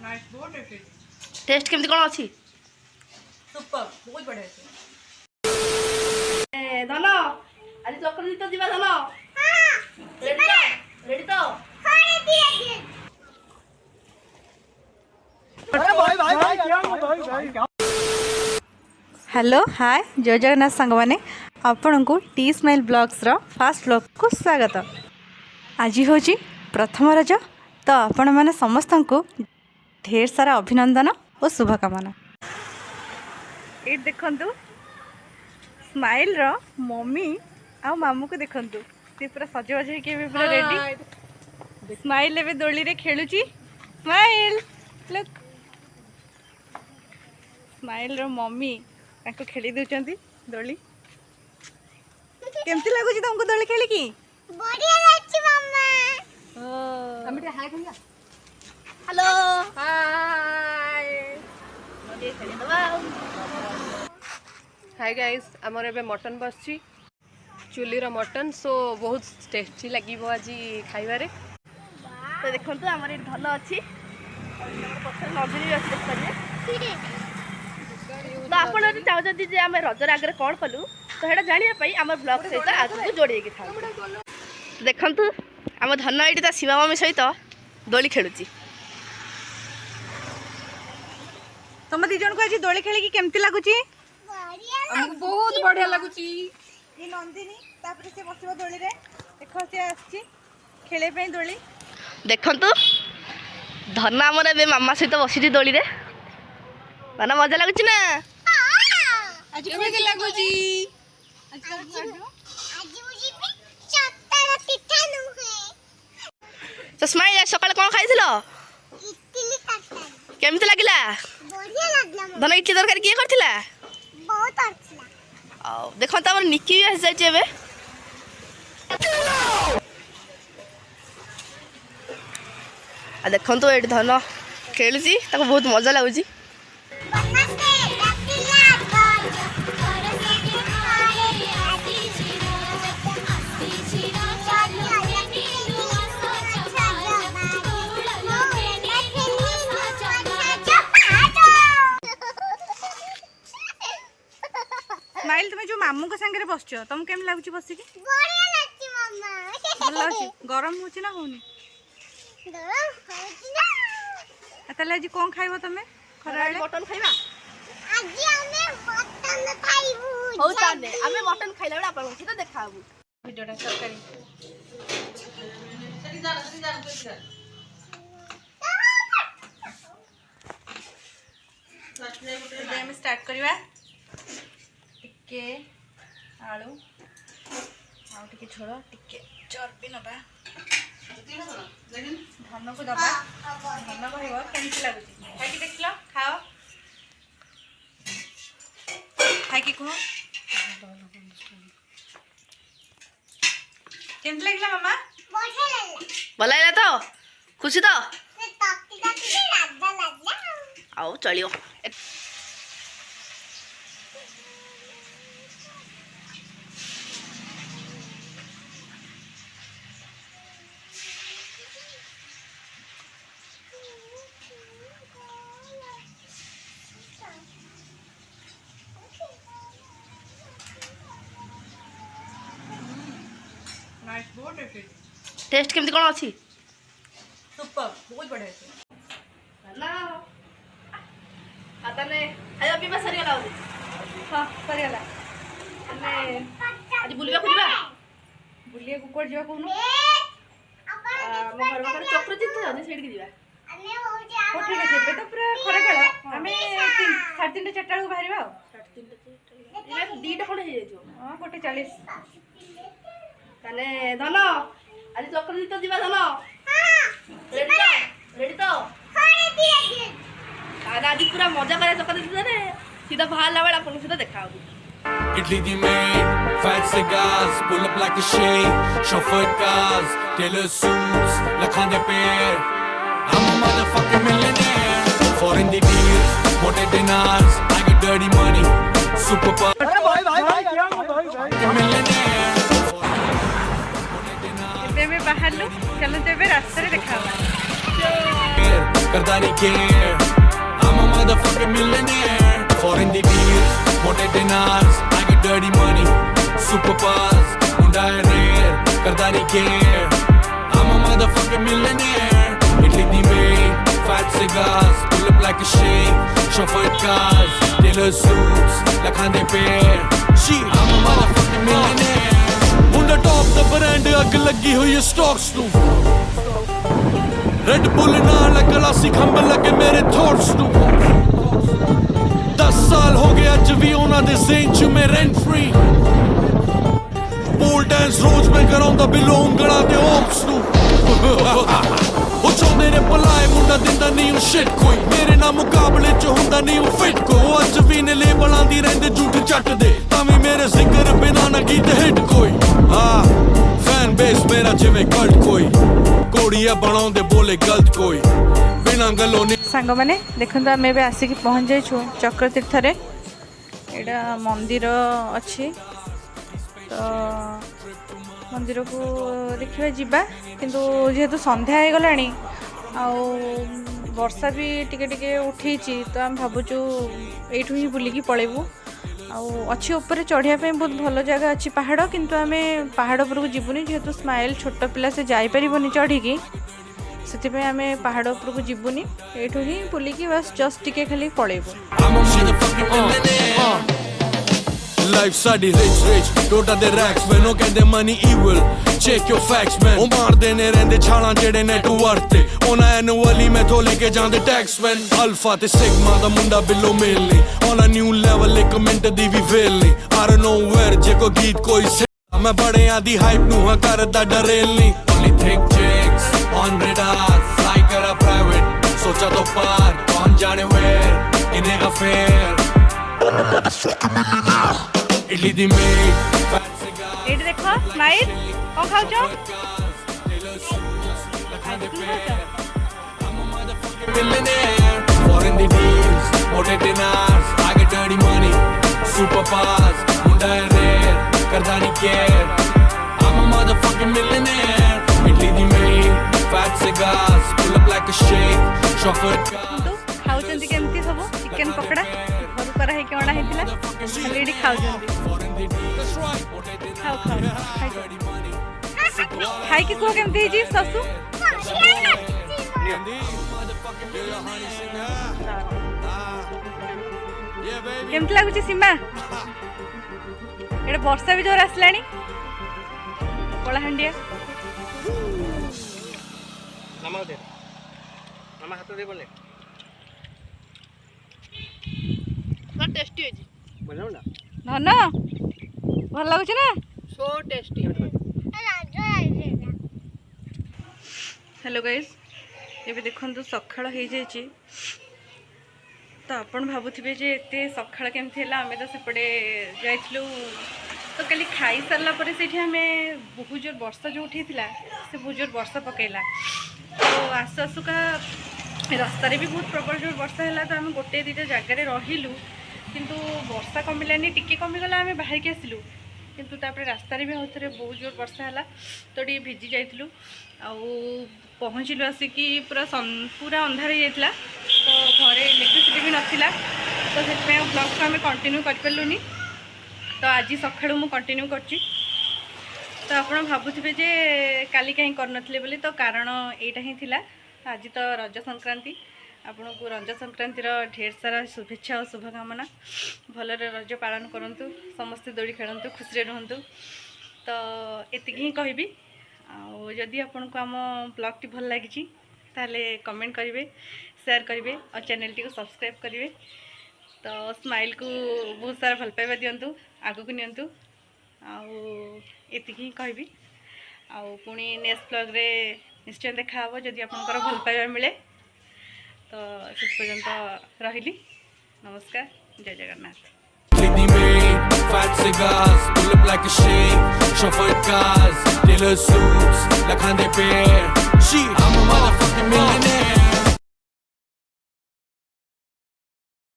Test केमती कौन अच्छी सुपर बहुत बढ़िया है। धन आज चक्र तो जीवा धन रेडी तो रेडी तो हेलो हाय जय जगन्नाथ सांग मैंने आपण को टी स्माइल ब्लॉग्स रो फास्ट ब्लॉग को स्वागत। आज हूँ प्रथम रज तो आपण मैंने समस्त को ढेर सारा अभिनंदन और शुभकामना। ये देखंतु स्माइल रो मम्मी आ मामू को देखंतु सी पूरा सजबाज होके पूरा रेडी। स्माइल एवं दोली रे खेलुची। स्माइल लुक स्माइल रो मम्मी ताको खेली दउचंती दोली। केमती लागुची तुमको दोली खेली की? बढ़िया लागछि मम्मा। हम बेटा हाय कहिया हेलो हाय नदी खेली दबा हाय गाइस आमर एबे मटन बसची चुलीर मटन सो बहुत टेस्टी लगी आज खाइबारे। तो देखंतु हमर ए धन अछि पछर नजरी अछि देखिए तो आपण जदि चाहते जे आम रजर आगे कौन कलु तो हेटा जानिया आम ब्लॉग सहित आगे जोड़ी था। देखंतु आम धन ये शिवा मम्मी सहित दोली खेलुची। तुम दी जन को आज दोली खेली केमती लागुची? हमको बहुत बढ़िया लगुची। ये नंदिनी तापर से बसिबो दोली रे देखो से आछि खेले पे दोली। देखंतु धन आमर ए मामा सहित बसी दोली रे धन मजा लगुची ना आज केमती लागुची? आज मुझे भी चट्टान पिठा नु है। तो स्माइल सकाल कौन खाइथिल इडली तरकारी केमती लागिला? बढ़िया लागला धन इडली तरकारी किए करथिला? बहुत अच्छा। आ देखो त हमर निक्की भी आस जाय छे एबे। आ देखो तो एट धन खेलुची ताको बहुत मजा लागुची। बनते डकिला गज थोड़े से खाए आती छिरो आती छिरो चालू आती अच्छा स्माइल तुम्हें जो मामू को संगे बसछ तुम केम लागुची बसी की? बढ़िया लागछि मम्मा। भल लागुची गरम होची ना होनी? गरम होछि ना। ताले आज कोन खाइबो तमे खराळे? मटन खाइबा आज हमें मटन खाइबू। हो ताने हमें मटन खाइला बडा आपन से देखाबू वीडियोटा सरकारी तो हम स्टार्ट करवा टिके आलू आउ टिके झोल टिके चर्बी नबा धन को दबा धन कहब केमती लगुच खाई देख लो खाओ खाई कह केमती लगे मामा? बढ़िया लागला। भल लागला तो खुशी तो से तक्की तक्की राजा लागला। आओ चलियो। नाइस बहुत टेस्टी टेस्ट केमती कौन अच्छी सुपर बहुत बढ़िया है। ना आता ने खाଇବା ପିଇବା ସରିଗଲା ଆଉ हाँ सरीगला ଆମେ ଆଜି ବୁଲିବାକୁ ଯିବା बुलिए कुकुर जीवा कोन ଆମ ଘର ପାଖରେ ଚକ୍ରତୀର୍ଥ ଅଛି ସେଇଠିକି ଯିବା। ଆମେ हो जा हो ठीक है एबे तो पूरा खरा बेला हमें 3:30 4:00 बेलू बाहरिबा 3:30 ଏବେ ଦିଟା ଖଣ୍ଡେ ହେଇଯାଇଥିବ। हां 1:40 ତାନେ ଧନ ଆଜି ଚକ୍ରତୀର୍ଥ ଯିବା ଧନ रेडी तो खाने दिए दिए। ताने आज पूरा मजा करे चक्रतीर्थରେ सीधा बाहरला बेला अपन सीधा देखा होगी। Italy the maid, fat cigars, pull up like a shade, chauffeur cars, tailor suits, lakhande pair. I'm a motherfucking millionaire. Foreign the deals, motor dinars, I get dirty money, super power. Millionaire. एबे में बाहर लो चलो तो एबे रास्ता रे देखा Yeah. करदा नहीं care. I'm a motherfucking millionaire. Foreign the deals, mote dinars. I get dirty money, super buzz. Munda hai rare, karda nahi care. I'm a motherfucking millionaire. Italy the main, fat cigars, pull up like a shake. Chauffeured cars, tailor suits, lakhande pair. I'm a motherfucking millionaire. Munda top the brand, ag lagi hui hai stocks nu. Red Bull naal glassi khੰਭ लगे मेरे thoughts nu. 10 साल हो गए अज भी उन्हां दे ज़हन च मैं rent free. Pole dance रोज मैं कराउंदा बिलो ਉਂਗਲਾਂ ਤੇ ops ਨੂੰ. ਉਹ ਚਾਹੁੰਦੇ ਨੇ ਭਲਾਏ ਮੁੰਡਾ ਦਿੰਦਾ ਨਹੀਂ ਉਹ shit ਕੋਈ. ਮੇਰੇ ਨਾਲ ਮੁਕਾਬਲੇ ਚ ਹੁੰਦਾ ਨਹੀਂ ਉਹ fit ਕੋਈ. ਉਹ ਅੱਜ ਵੀ ਨੇ ਲੇਬਲਾਂ ਦੀ ਰਹਿੰਦੇ ਝੂਠ ਚੱਟਦੇ. ਤਾਂ ਵੀ ਮੇਰੇ ਜ਼ਿਕਰ ਬਿਨਾਂ ਨਾ ਗੀਤ ਹਿੱਟ ਕੋਈ. ਹਾਂ ਫੈਨ ਬੇਸ ਮੇਰਾ ਜਿਵੇਂ ਕਲਟ ਕੋਈ. ਕੋੜੀਆ ਬਣਾਉਂਦੇ ਬੋਲੇ ਗਲਤ ਕੋਈ. ਬਿਨਾਂ ਗੱਲੋਂ ਨਹੀਂ ସାଙ୍ଗମାନେ ଦେଖନ୍ତୁ ଆମେ ଏବେ ଆସିକି ପହଞ୍ଚି ଯାଇଛୁ ଚକ୍ରତୀର୍ଥରେ। ଏଇଟା ମନ୍ଦିର ଅଛି ତ ମନ୍ଦିରକୁ ଦେଖିବା ଯିବା, କିନ୍ତୁ ଯେହେତୁ ସନ୍ଧ୍ୟା ହେଇଗଲାଣି ଆଉ ବର୍ଷା ବି ଟିକେ ଟିକେ ଉଠେଇଛି ତ ଆମେ ଭାବୁଛୁ ଏଇଠୁ ହିଁ ବୁଲିକି ପଳେଇବୁ। ଆଉ ଅଛି ଉପରେ ଚଢ଼ିବା ପାଇଁ ବହୁତ ଭଲ ଜାଗା ଅଛି ପାହାଡ଼, କିନ୍ତୁ ଆମେ ପାହାଡ଼ ଉପରକୁ ଯିବୁନି ଯେହେତୁ ସ୍ମାଇଲ୍ ଛୋଟ ପିଲା ସେ ଯାଇପାରିବନି ଚଢ଼ିକି, ସେଥିପାଇଁ ଆମେ ପାହାଡ଼ ଉପରକୁ ଯିବୁନି। ଏଇଠୁ ହିଁ ବୁଲିକି ବାସ୍ ଜଷ୍ଟ ଟିକେ ଖାଲି ପଳେଇବୁ। Life ਸਾਡੀ rich ਟੋਟਾ ਦੇ racks ਮੈਨੂੰ ਕਹਿੰਦੇ money evil check your facts man ਉਹ ਮਾਰਦੇ ਨੇ ਰਹਿੰਦੇ ਛਾਲਾਂ ਜਿਹੜੇ net worth ਤੇ ਉਹਨਾਂ annually ਮੈਥੋਂ ਲੈ ਕੇ ਜਾਂਦੇ tax man alpha ਤੇ sigma ਦਾ ਮੁੰਡਾ ਬਿੱਲੋ ਮੇਲ ਨਹੀਂ on a new level ਇੱਕ ਮਿੰਟ ਦੀ ਵੀ ਵੇਲ ਨਹੀਂ I don't know where ਜੇ ਕੋ ਗੀਤ ਕੋਈ ਮੈਂ ਬੜਿਆਂ ਦੀ hype ਨੂੰ ਹਾਂ ਕਰਦਾ ਡਰੇਲ ਨਹੀਂ only think chicks on radar fly ਕਰਾ private ਸੋਚਾ ਤੋਂ ਪਾਰ ਕੌਣ ਜਾਣੇ where ਇਨੇ affair Italy the maid, fat cigar. ଏଇଠି ଦେଖ ସ୍ମାଇଲ୍ କ'ଣ ଖାଉଛ? I'm a motherfucking millionaire. Foreign the deals, mote dinars. I get dirty money, super fast. Munda hai rare, karda nahi care. I'm a motherfucking millionaire. Italy the maid, fat cigars. Pull up like a shake, chauffeured car. ଖାଉଛନ୍ତି କେମିତି ସବୁ chicken pakora ଘରୁ କରା ହେଇକି ଅଣା ହେଇଥିଲା ଖାଲି ଏଠି ଖାଉଛନ୍ତି। ଖାଉ ଖାଉ ଖାଇକି କୁହ କେମିତି ହେଇଛି ଶାଶୁ? କେମିତି ଲାଗୁଛି ସୀମା? ଏଇଟା ବର୍ଷା ବି ଜୋର ଆସିଲାଣି କଳାହାଣ୍ଡିଆ। ଟେଷ୍ଟି ହେଇଛି ଧନ ଭଲ ଲାଗୁଛି ନା? so tasty ହ୍ୟାଲୋ ଗାଇସ୍, ଏବେ ଦେଖନ୍ତୁ ସକାଳ ହେଇଯାଇଛି ତ ଆପଣ ଭାବୁଥିବେ ଯେ ଏତେ ସକାଳ କେମିତି ହେଲା। ଆମେ ତ ସେପଟେ ଯାଇଥିଲୁ ତ କାଲି ଖାଇସାରିଲା ପରେ ସେଇଠି ଆମେ ବହୁତ ଜୋର ବର୍ଷା ଯେଉଁ ଉଠେଇଥିଲା ସେ ବହୁତ ଜୋର ବର୍ଷା ପକେଇଲା ତ ଆସୁ ଆସୁକା ରାସ୍ତାରେ ବି ବହୁତ ପ୍ରବଳ ଜୋର ବର୍ଷା ହେଲା ତ ଆମେ ଗୋଟେ ଦୁଇଟା ଜାଗାରେ ରହିଲୁ କିନ୍ତୁ ବର୍ଷା କମିଲାନି ଟିକେ କମିଗଲା ଆମେ ବାହାରିକି ଆସିଲୁ କିନ୍ତୁ ତାପରେ ରାସ୍ତାରେ ବି ଆଉ ଥରେ ବହୁତ ଜୋର ବର୍ଷା ହେଲା ତ ଟିକେ ଭିଜି ଯାଇଥିଲୁ ଆଉ ପହଞ୍ଚିଲୁ ଆସିକି ପୁରା ଅନ୍ଧାର ହେଇଯାଇଥିଲା ତ ଘରେ ଇଲେକ୍ଟ୍ରିସିଟି ବି ନଥିଲା ତ ସେଥିପାଇଁ ଆଉ ବ୍ଲଗ୍କୁ ଆମେ କଣ୍ଟିନ୍ୟୁ କରିପାରିଲୁନି ତ ଆଜି ସକାଳୁ ମୁଁ କଣ୍ଟିନ୍ୟୁ କରୁଛି। ତ ଆପଣ ଭାବୁଥିବେ ଯେ କାଲି କାହିଁ କରିନଥିଲେ ବୋଲି ତ କାରଣ ଏଇଟା ହିଁ ଥିଲା ଆଜି ତ ରଜ ସଂକ୍ରାନ୍ତି ଆପଣଙ୍କୁ ରଜ ସଂକ୍ରାନ୍ତିର ଢେର ସାରା शुभेच्छा और शुभकामना भलरे रज पालन करंतु समस्ते दोड़ी खेलंतु खुशी रुहंतु तो एतिक ही कहबी जदि आपको आम ब्लॉग टी भल लगी ताले कमेंट करेंगे शेयर करेंगे और चैनल टी को सब्सक्राइब करेंगे तो स्माइल को बहुत सारा भल पाइबा दिंतु आगु को नियंतु एतिक ही कहबी पुणी नेक्स्ट ब्लॉग रे निश्चय देखा जदि आपनकर भल पाइबा मिले तो से पर्यंत रही नमस्कार जय Jagannath. Fat cigars, pull up like a shake, chauffeured cars, tailor suits, lakhande pair. I'm a motherfucking millionaire.